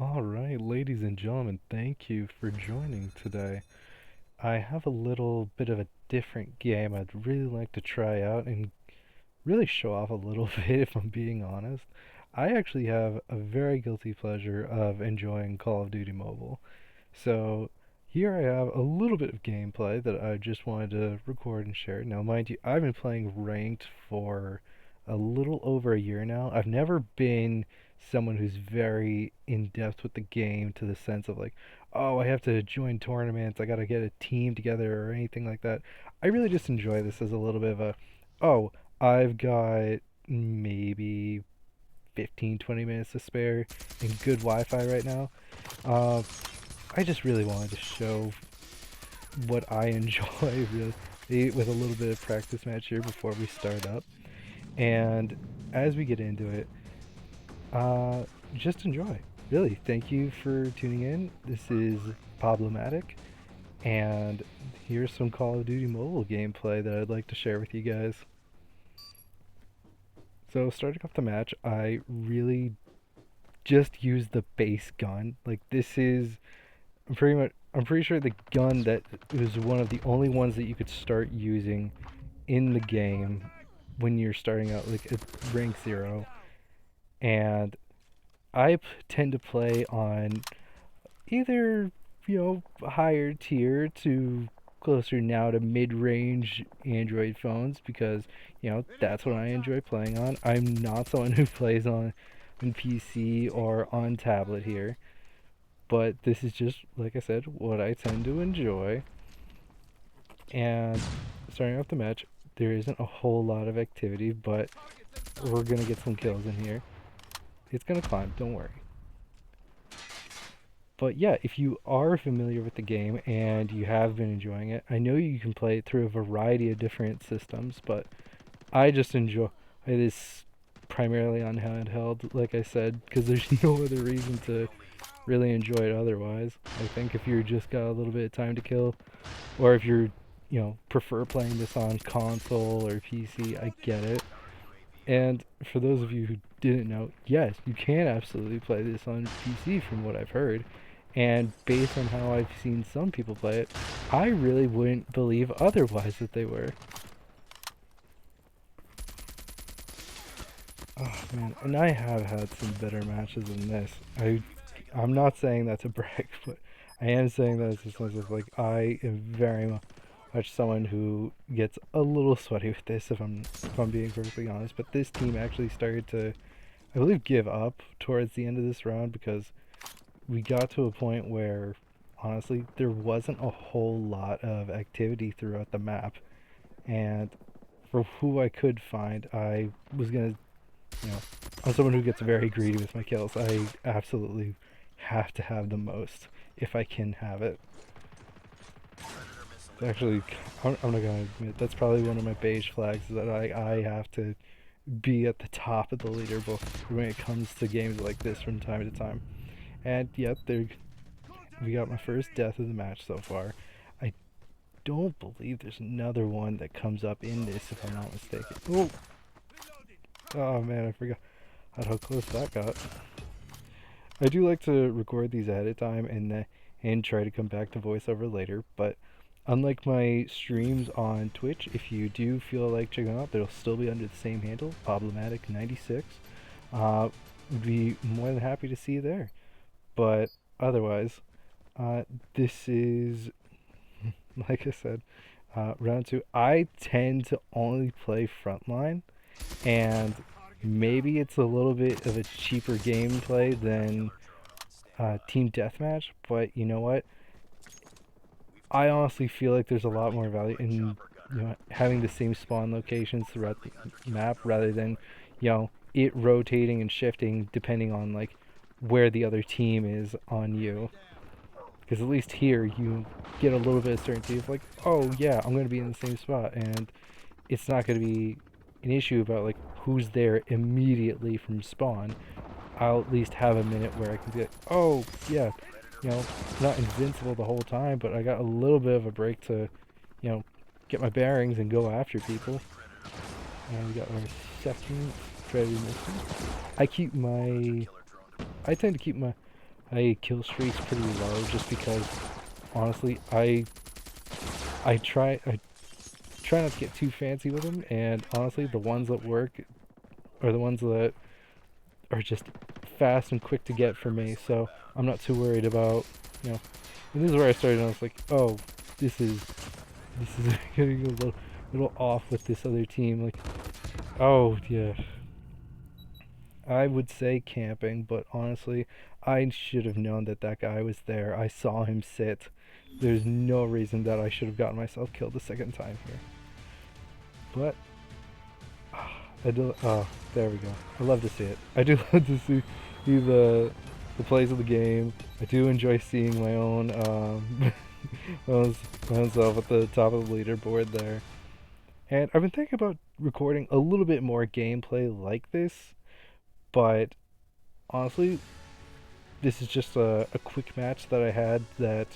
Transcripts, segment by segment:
Alright, ladies and gentlemen, thank you for joining today. I have a little bit of a different game I'd really like to try out and really show off a little bit if I'm being honest. I actually have a very guilty pleasure of enjoying Call of Duty Mobile. So here I have a little bit of gameplay that I just wanted to record and share. Now, mind you, I've been playing ranked for a little over a year now. I've never been someone who's very in depth with the game to the sense of like, oh, I have to join tournaments, I gotta get a team together or anything like that. I really just enjoy this as a little bit of a, oh, I've got maybe 15, 20 minutes to spare and good Wi-Fi right now. Uh, I just really wanted to show what I enjoy really with a little bit of practice match here before we start up. And as we get into it, uh, just enjoy. Really, thank you for tuning in. This is Problematic, and here's some Call of Duty Mobile gameplay that I'd like to share with you guys. So starting off the match, I really just use the base gun. Like this is I'm pretty sure the gun that was one of the only ones that you could start using in the game when you're starting out like at rank 0. And I tend to play on either, higher tier to closer now to mid-range Android phones because, that's what I enjoy playing on. I'm not someone who plays on PC or on tablet here. But this is just, like I said, what I tend to enjoy. And starting off the match, there isn't a whole lot of activity, but we're going to get some kills in here. It's going to climb, don't worry. But yeah, if you are familiar with the game and you have been enjoying it, I know you can play it through a variety of different systems, but I just enjoy this primarily on handheld, like I said, because there's no other reason to really enjoy it otherwise. I think if you're just got a little bit of time to kill, or if you're, prefer playing this on console or PC, I get it. And for those of you who didn't know, yes, you can absolutely play this on PC from what I've heard. And based on how I've seen some people play it, I really wouldn't believe otherwise that they were. Oh man, and I have had some better matches than this. I'm not saying that to brag, but I am saying that it's just like I am very much someone who gets a little sweaty with this if I'm being perfectly honest. But this team actually started to, I believe, give up towards the end of this round because we got to a point where honestly there wasn't a whole lot of activity throughout the map, and for who I could find, I was gonna, you know, I'm someone who gets very greedy with my kills. I absolutely have to have the most if I can have it. Actually, I'm not gonna admit that's probably one of my beige flags that I have to be at the top of the leaderboard when it comes to games like this from time to time. And yep, there we got my first death of the match so far. I don't believe there's another one that comes up in this if I'm not mistaken. Oh, oh man, I forgot how close that got. I do like to record these ahead of time and try to come back to voiceover later, but unlike my streams on Twitch, if you do feel like checking out, they'll still be under the same handle, Problematic96. Would be more than happy to see you there. But otherwise, this is, like I said, round 2. I tend to only play frontline, and maybe it's a little bit of a cheaper gameplay than team deathmatch, but you know what? I honestly feel like there's a lot more value in having the same spawn locations throughout the map rather than it rotating and shifting depending on like where the other team is on you. Because at least here you get a little bit of certainty of like, oh yeah, I'm going to be in the same spot, and it's not going to be an issue about like who's there immediately from spawn. I'll at least have a minute where I can be like, oh yeah, not invincible the whole time, but I got a little bit of a break to, get my bearings and go after people. And we got our second Freddy mission. I tend to keep my My kill streak's pretty low just because honestly I try not to get too fancy with them, and honestly the ones that work are the ones that are just fast and quick to get for me. So I'm not too worried about, you know. And this is where I started. And I was like, oh, this is getting a little off with this other team. Like, oh yeah, I would say camping, but honestly, I should have known that that guy was there. I saw him sit. There's no reason that I should have gotten myself killed the second time here. But I do. Oh, there we go. I love to see it. I do love to see the plays of the game. I do enjoy seeing my own my own, my own self at the top of the leaderboard there. And I've been thinking about recording a little bit more gameplay like this, but honestly, this is just a quick match that I had that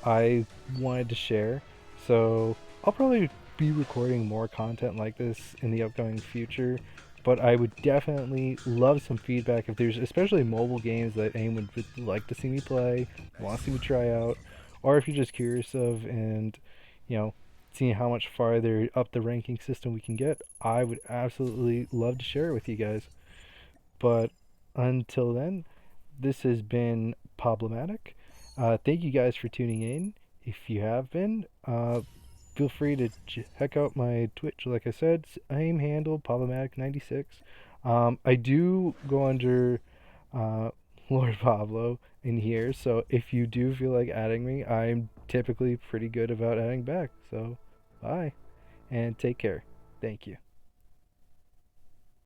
I wanted to share. So I'll probably be recording more content like this in the upcoming future. But I would definitely love some feedback if there's especially mobile games that anyone would like to see me play, want to see me try out, or if you're just curious of and you know seeing how much farther up the ranking system we can get. I would absolutely love to share it with you guys. But until then, this has been problematic. Thank you guys for tuning in. If you have been, feel free to check out my Twitch. Like I said, same handle, problematic96. I do go under uh, Lord Pablo in here, so if you do feel like adding me, I'm typically pretty good about adding back. So, bye and take care. Thank you.